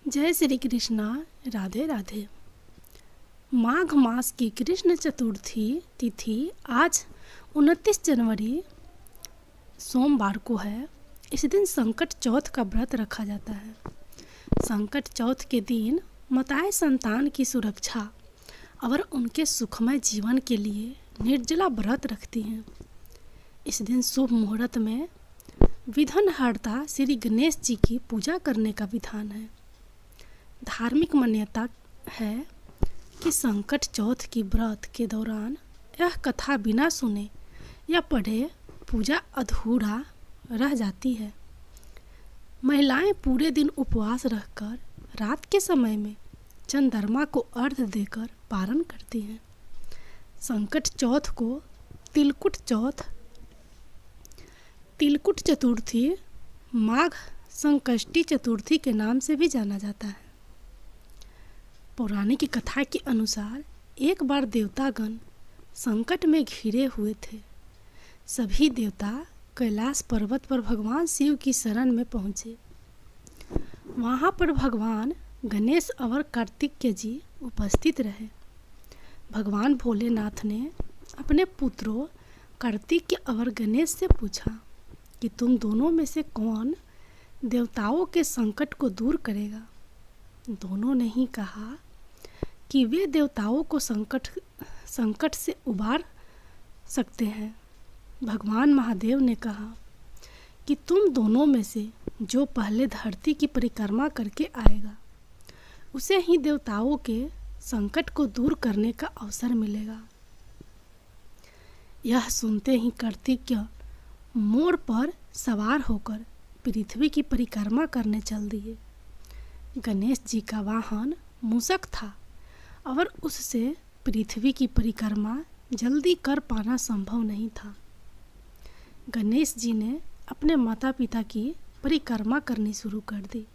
जय श्री कृष्णा। राधे राधे। माघ मास की कृष्ण चतुर्थी तिथि आज 29 जनवरी सोमवार को है। इस दिन संकट चौथ का व्रत रखा जाता है। संकट चौथ के दिन माताएं संतान की सुरक्षा और उनके सुखमय जीवन के लिए निर्जला व्रत रखती हैं। इस दिन शुभ मुहूर्त में विघ्नहर्ता श्री गणेश जी की पूजा करने का विधान है। धार्मिक मान्यता है कि संकट चौथ की व्रत के दौरान यह कथा बिना सुने या पढ़े पूजा अधूरा रह जाती है। महिलाएं पूरे दिन उपवास रहकर रात के समय में चंद्रमा को अर्घ्य देकर पारण करती हैं। संकट चौथ को तिलकुट चतुर्थी, माघ संकष्टी चतुर्थी के नाम से भी जाना जाता है। पौराणिक कथा के अनुसार एक बार देवतागण संकट में घिरे हुए थे। सभी देवता कैलाश पर्वत पर भगवान शिव की शरण में पहुँचे। वहाँ पर भगवान गणेश और कार्तिकेय जी उपस्थित रहे। भगवान भोलेनाथ ने अपने पुत्रों कार्तिकेय और गणेश से पूछा कि तुम दोनों में से कौन देवताओं के संकट को दूर करेगा। दोनों ने ही कहा कि वे देवताओं को संकट से उबार सकते हैं। भगवान महादेव ने कहा कि तुम दोनों में से जो पहले धरती की परिक्रमा करके आएगा उसे ही देवताओं के संकट को दूर करने का अवसर मिलेगा। यह सुनते ही कार्तिकेय मोर पर सवार होकर पृथ्वी की परिक्रमा करने चल दिए। गणेश जी का वाहन मूषक था और उससे पृथ्वी की परिक्रमा जल्दी कर पाना संभव नहीं था। गणेश जी ने अपने माता पिता की परिक्रमा करनी शुरू कर दी।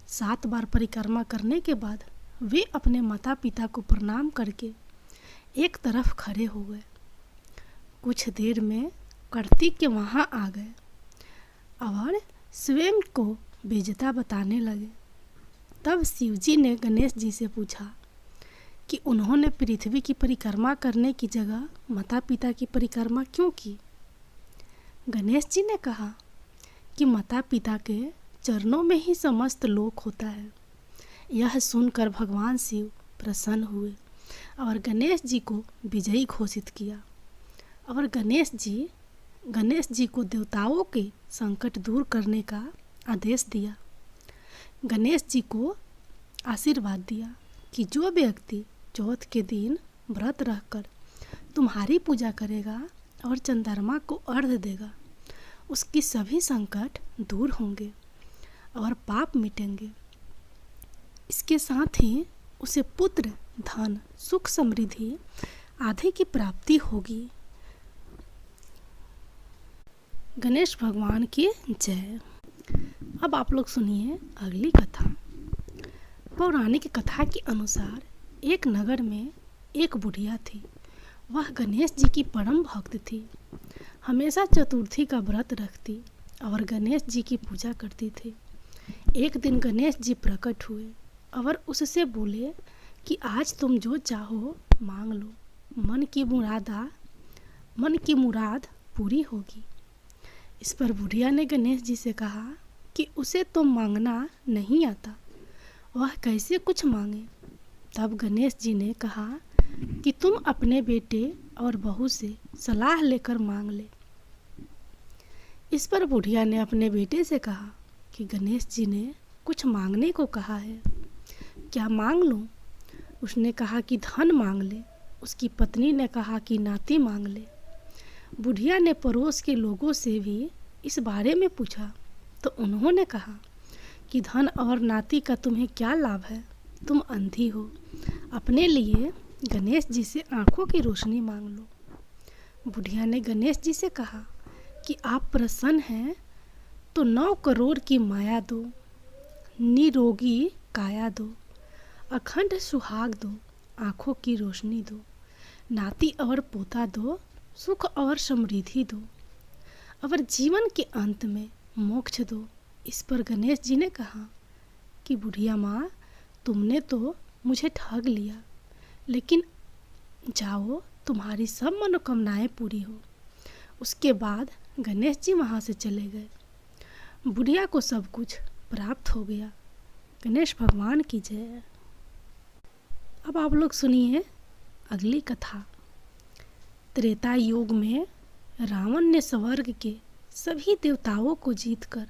7 बार परिक्रमा करने के बाद वे अपने माता पिता को प्रणाम करके एक तरफ खड़े हो गए। कुछ देर में कार्तिकेय वहाँ आ गए और स्वयं को विजेता बताने लगे। तब शिवजी ने गणेश जी से पूछा कि उन्होंने पृथ्वी की परिक्रमा करने की जगह माता पिता की परिक्रमा क्यों की। गणेश जी ने कहा कि माता पिता के चरणों में ही समस्त लोक होता है। यह सुनकर भगवान शिव प्रसन्न हुए और गणेश जी को विजयी घोषित किया और गणेश जी को देवताओं के संकट दूर करने का आदेश दिया। गणेश जी को आशीर्वाद दिया कि जो व्यक्ति चौथ के दिन व्रत रहकर तुम्हारी पूजा करेगा और चंद्रमा को अर्घ्य देगा उसकी सभी संकट दूर होंगे और पाप मिटेंगे। इसके साथ ही उसे पुत्र, धन, सुख, समृद्धि आदि की प्राप्ति होगी। गणेश भगवान की जय। अब आप लोग सुनिए अगली कथा। पौराणिक कथा के अनुसार एक नगर में एक बुढ़िया थी। वह गणेश जी की परम भक्त थी। हमेशा चतुर्थी का व्रत रखती और गणेश जी की पूजा करती थी। एक दिन गणेश जी प्रकट हुए और उससे बोले कि आज तुम जो चाहो मांग लो, मन की मुराद पूरी होगी। इस पर बुढ़िया ने गणेश जी से कहा कि उसे तो मांगना नहीं आता, वह कैसे कुछ मांगे। तब गणेश जी ने कहा कि तुम अपने बेटे और बहू से सलाह लेकर मांग ले। इस पर बुढ़िया ने अपने बेटे से कहा कि गणेश जी ने कुछ मांगने को कहा है, क्या मांग लूं? उसने कहा कि धन मांग ले। उसकी पत्नी ने कहा कि नाती मांग ले। बुढ़िया ने पड़ोस के लोगों से भी इस बारे में पूछा तो उन्होंने कहा कि धन और नाती का तुम्हें क्या लाभ है, तुम अंधी हो। अपने लिए गणेश जी से आंखों की रोशनी मांग लो। बुढ़िया ने गणेश जी से कहा कि आप प्रसन्न हैं तो 9 करोड़ की माया दो, निरोगी काया दो, अखंड सुहाग दो, आंखों की रोशनी दो, नाती और पोता दो, सुख और समृद्धि दो और जीवन के अंत में मोक्ष दो। इस पर गणेश जी ने कहा कि बुढ़िया माँ, तुमने तो मुझे ठग लिया, लेकिन जाओ, तुम्हारी सब मनोकामनाएं पूरी हो। उसके बाद गणेश जी वहाँ से चले गए। बुढ़िया को सब कुछ प्राप्त हो गया। गणेश भगवान की जय। अब आप लोग सुनिए अगली कथा। त्रेता युग में रावण ने स्वर्ग के सभी देवताओं को जीतकर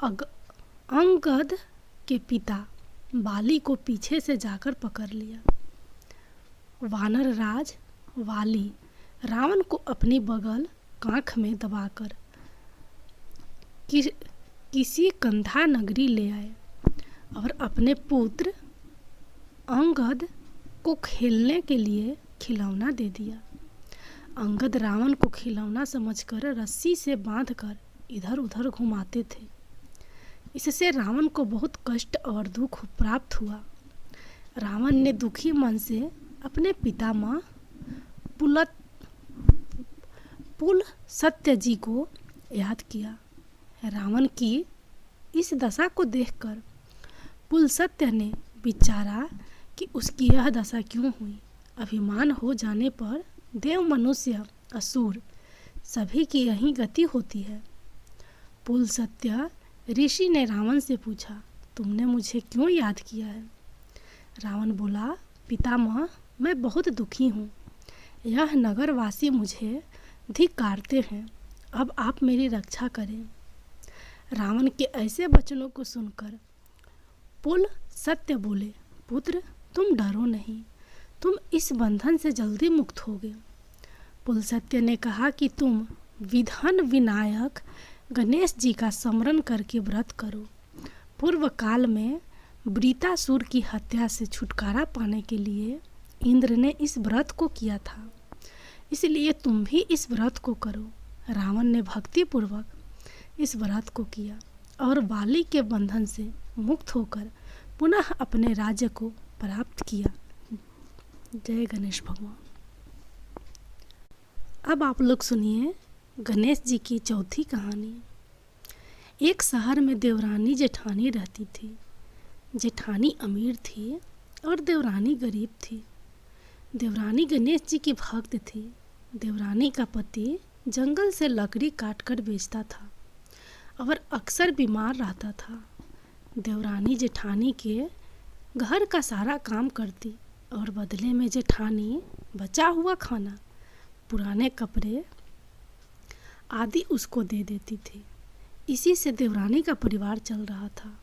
अंगद के पिता बाली को पीछे से जाकर पकड़ लिया। वानर राज वाली रावण को अपनी बगल कांख में दबाकर किसी कंधा नगरी ले आए और अपने पुत्र अंगद को खेलने के लिए खिलौना दे दिया। अंगद रावण को खिलौना समझकर रस्सी से बांधकर इधर उधर घुमाते थे। इससे रावण को बहुत कष्ट और दुख प्राप्त हुआ। रावण ने दुखी मन से अपने पितामह पुल सत्य जी को याद किया। रावण की इस दशा को देखकर पुल सत्य ने विचारा कि उसकी यह दशा क्यों हुई। अभिमान हो जाने पर देव, मनुष्य, असुर सभी की यही गति होती है। पुल सत्य ऋषि ने रावण से पूछा, तुमने मुझे क्यों याद किया है? रावण बोला, पितामह, मैं बहुत दुखी हूँ। यह नगरवासी मुझे धिक्कारते हैं। अब आप मेरी रक्षा करें। रावण के ऐसे वचनों को सुनकर पुल सत्य बोले, पुत्र, तुम डरो नहीं, तुम इस बंधन से जल्दी मुक्त होगे। पुल सत्य ने कहा कि तुम विघ्न विनायक गणेश जी का स्मरण करके व्रत करो। पूर्व काल में वृत्रासुर की हत्या से छुटकारा पाने के लिए इंद्र ने इस व्रत को किया था, इसलिए तुम भी इस व्रत को करो। रावण ने भक्ति पूर्वक इस व्रत को किया और बाली के बंधन से मुक्त होकर पुनः अपने राज्य को प्राप्त किया। जय गणेश भगवान। अब आप लोग सुनिए गणेश जी की चौथी कहानी। एक शहर में देवरानी जेठानी रहती थी। जेठानी अमीर थी और देवरानी गरीब थी। देवरानी गणेश जी की भक्त थी। देवरानी का पति जंगल से लकड़ी काटकर बेचता था और अक्सर बीमार रहता था। देवरानी जेठानी के घर का सारा काम करती और बदले में जेठानी बचा हुआ खाना, पुराने कपड़े आदि उसको दे देती थी। इसी से देवरानी का परिवार चल रहा था।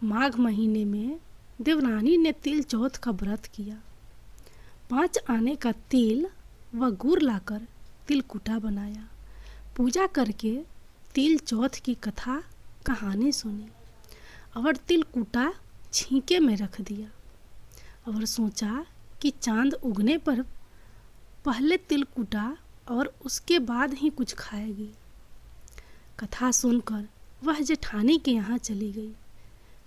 माघ महीने में देवरानी ने तिल चौथ का व्रत किया। 5 आने का तिल व गुड़ लाकर तिलकुटा बनाया। पूजा करके तिल चौथ की कथा कहानी सुनी और तिलकुटा छींके में रख दिया और सोचा कि चांद उगने पर पहले तिलकुटा और उसके बाद ही कुछ खाएगी। कथा सुनकर वह जेठानी के यहाँ चली गई।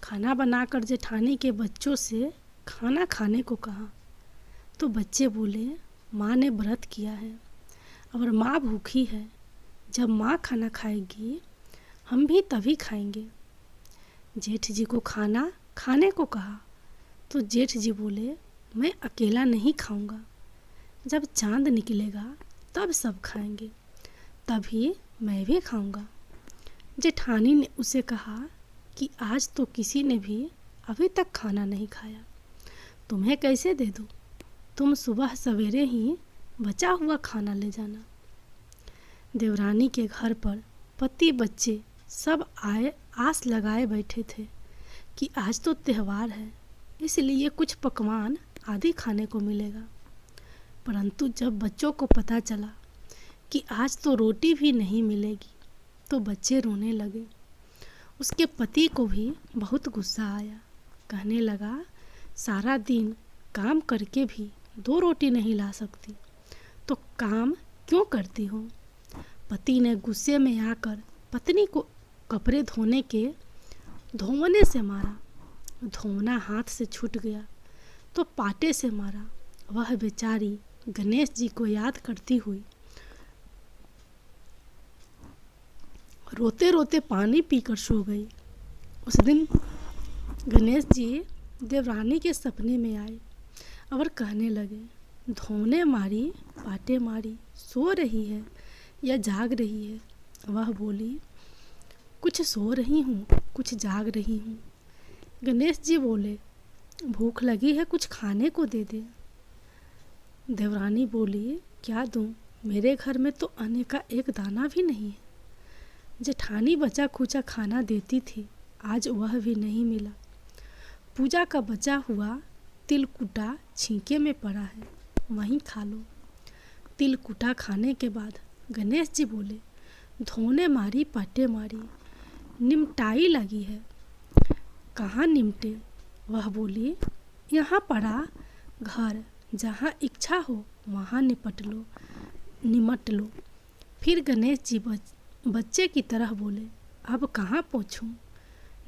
खाना बनाकर जेठानी के बच्चों से खाना खाने को कहा तो बच्चे बोले, माँ ने व्रत किया है और माँ भूखी है। जब माँ खाना खाएगी हम भी तभी खाएंगे। जेठ जी को खाना खाने को कहा तो जेठ जी बोले, मैं अकेला नहीं खाऊंगा। जब चांद निकलेगा तब सब खाएंगे, तभी मैं भी खाऊंगा। जेठानी ने उसे कहा कि आज तो किसी ने भी अभी तक खाना नहीं खाया, तुम्हें कैसे दे दूँ? तुम सुबह सवेरे ही बचा हुआ खाना ले जाना। देवरानी के घर पर पति बच्चे सब आस लगाए बैठे थे कि आज तो त्यौहार है, इसलिए कुछ पकवान आदि खाने को मिलेगा। परंतु जब बच्चों को पता चला कि आज तो रोटी भी नहीं मिलेगी तो बच्चे रोने लगे। उसके पति को भी बहुत गुस्सा आया। कहने लगा, सारा दिन काम करके भी 2 रोटी नहीं ला सकती तो काम क्यों करती हो? पति ने गुस्से में आकर पत्नी को कपड़े धोने से मारा। धोना हाथ से छूट गया तो पाटे से मारा। वह बेचारी गणेश जी को याद करती हुई रोते रोते पानी पीकर सो गई। उस दिन गणेश जी देवरानी के सपने में आए और कहने लगे, धोने मारी पाटे मारी, सो रही है या जाग रही है? वह बोली, कुछ सो रही हूँ, कुछ जाग रही हूँ। गणेश जी बोले, भूख लगी है, कुछ खाने को दे दे। देवरानी बोली, क्या दूँ? मेरे घर में तो अन्न का एक दाना भी नहीं है। जेठानी बचा खुचा खाना देती थी, आज वह भी नहीं मिला। पूजा का बचा हुआ तिलकुटा छींके में पड़ा है, वहीं खा लो। तिलकुटा खाने के बाद गणेश जी बोले, धोने मारी पाटे मारी, निमटाई लगी है। कहाँ निमटे? वह बोली, यहाँ पड़ा घर, जहाँ इच्छा हो वहाँ निमट लो। फिर गणेश जी बच्चे की तरह बोले, अब कहाँ पहुँचूँ?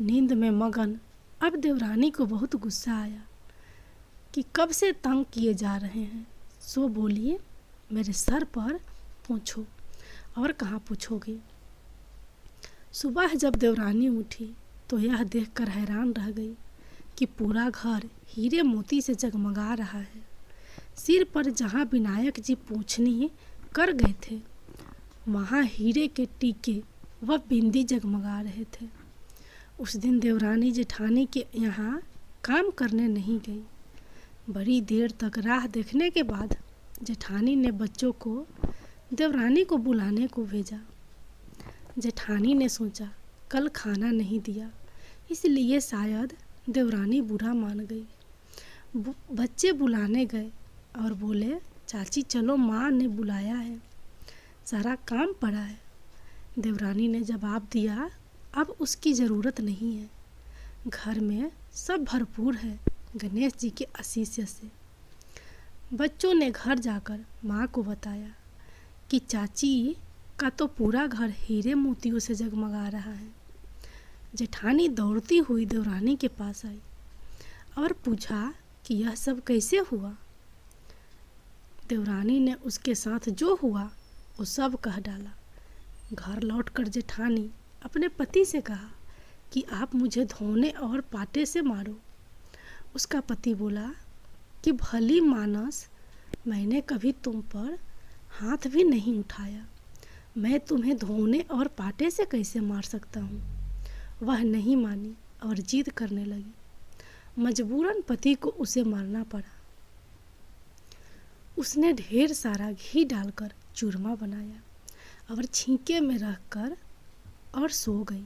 नींद में मगन। अब देवरानी को बहुत गुस्सा आया कि कब से तंग किए जा रहे हैं, सो बोलिए, मेरे सर पर पूछो। और कहाँ पूछोगे? सुबह जब देवरानी उठी तो यह देखकर हैरान रह गई कि पूरा घर हीरे मोती से जगमगा रहा है। सिर पर जहाँ विनायक जी पूछनी कर गए थे, वहाँ हीरे के टीके व बिंदी जगमगा रहे थे। उस दिन देवरानी जेठानी के यहाँ काम करने नहीं गई। बड़ी देर तक राह देखने के बाद जेठानी ने बच्चों को देवरानी को बुलाने को भेजा। जेठानी ने सोचा, कल खाना नहीं दिया, इसलिए शायद देवरानी बुरा मान गई। बच्चे बुलाने गए और बोले, चाची चलो, माँ ने बुलाया है, सारा काम पड़ा है। देवरानी ने जवाब दिया, अब उसकी ज़रूरत नहीं है, घर में सब भरपूर है गणेश जी के आशीष से। बच्चों ने घर जाकर माँ को बताया कि चाची का तो पूरा घर हीरे मोतियों से जगमगा रहा है। जेठानी दौड़ती हुई देवरानी के पास आई और पूछा कि यह सब कैसे हुआ। देवरानी ने उसके साथ जो हुआ वो सब कह डाला। घर लौटकर जेठानी अपने पति से कहा कि आप मुझे धोने और पाटे से मारो। उसका पति बोला कि भली मानस, मैंने कभी तुम पर हाथ भी नहीं उठाया, मैं तुम्हें धोने और पाटे से कैसे मार सकता हूँ। वह नहीं मानी और जिद करने लगी। मजबूरन पति को उसे मारना पड़ा। उसने ढेर सारा घी डालकर चूरमा बनाया और छींके में रखकर और सो गई।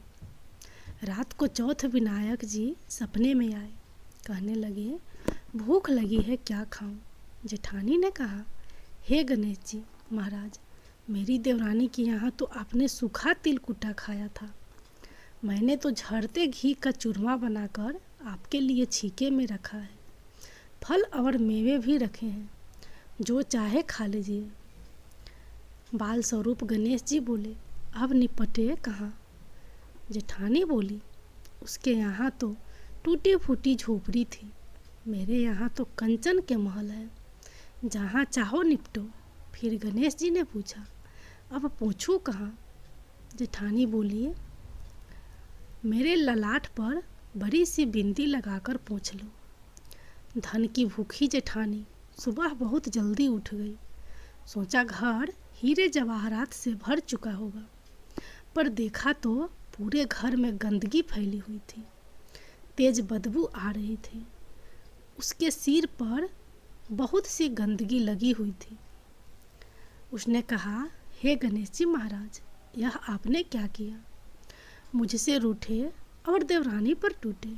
रात को चौथ विनायक जी सपने में आए, कहने लगे, भूख लगी है, क्या खाऊं? जेठानी ने कहा, हे गणेश जी महाराज, मेरी देवरानी के यहाँ तो आपने सूखा तिलकुटा खाया था। मैंने तो झड़ते घी का चूरमा बनाकर आपके लिए छींके में रखा है। फल और मेवे भी रखे हैं, जो चाहे खा लीजिए। बाल स्वरूप गणेश जी बोले, अब निपटे कहाँ? जेठानी बोली, उसके यहाँ तो टूटी फूटी झोपड़ी थी, मेरे यहाँ तो कंचन के महल है, जहाँ चाहो निपटो। फिर गणेश जी ने पूछा, अब पूछूं कहाँ? जेठानी बोली, मेरे ललाट पर बड़ी सी बिंदी लगाकर पूछ लो। धन की भूखी जेठानी सुबह बहुत जल्दी उठ गई। सोचा घर हीरे जवाहरात से भर चुका होगा, पर देखा तो पूरे घर में गंदगी फैली हुई थी, तेज बदबू आ रही थी। उसके सिर पर बहुत सी गंदगी लगी हुई थी। उसने कहा, हे गणेश जी महाराज, यह आपने क्या किया? मुझसे रूठे और देवरानी पर टूटे।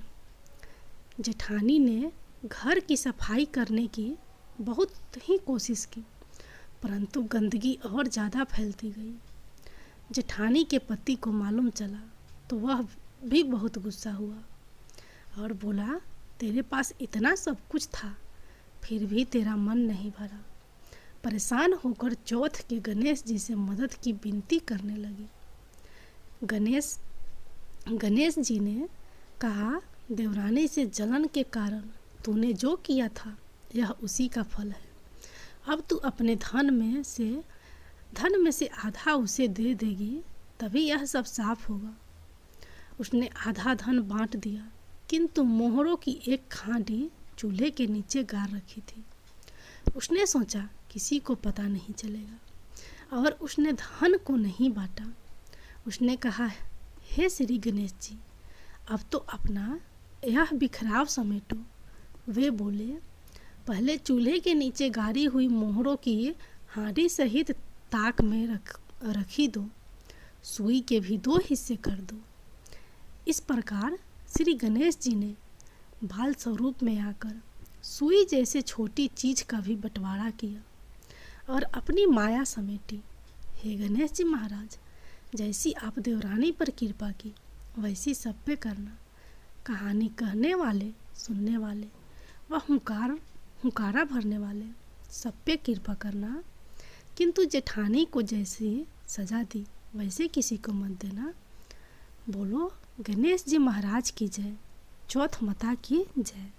जेठानी ने घर की सफाई करने की बहुत ही कोशिश की, परंतु गंदगी और ज़्यादा फैलती गई। जेठानी के पति को मालूम चला तो वह भी बहुत गुस्सा हुआ और बोला, तेरे पास इतना सब कुछ था, फिर भी तेरा मन नहीं भरा। परेशान होकर चौथ के गणेश जी से मदद की विनती करने लगी। गणेश जी ने कहा, देवरानी से जलन के कारण तूने जो किया था यह उसी का फल है। अब तू अपने धन में से आधा उसे दे देगी, तभी यह सब साफ होगा। उसने आधा धन बांट दिया किंतु मोहरों की एक हांडी चूल्हे के नीचे गाड़ रखी थी। उसने सोचा किसी को पता नहीं चलेगा और उसने धन को नहीं बांटा। उसने कहा, हे श्री गणेश जी, अब तो अपना यह बिखराव समेटो। वे बोले, पहले चूल्हे के नीचे गाड़ी हुई मोहरों की हांडी सहित ताक में रखी दो, सुई के भी 2 हिस्से कर दो। इस प्रकार श्री गणेश जी ने बाल स्वरूप में आकर सुई जैसे छोटी चीज का भी बंटवारा किया और अपनी माया समेटी। हे गणेश जी महाराज, जैसी आप देवरानी पर कृपा की वैसी सब पे करना। कहानी कहने वाले, सुनने वाले व हुंकारा भरने वाले सब पे कृपा करना, किंतु जेठानी को जैसी सजा दी वैसे किसी को मत देना। बोलो गणेश जी महाराज की जय, चौथ माता की जय।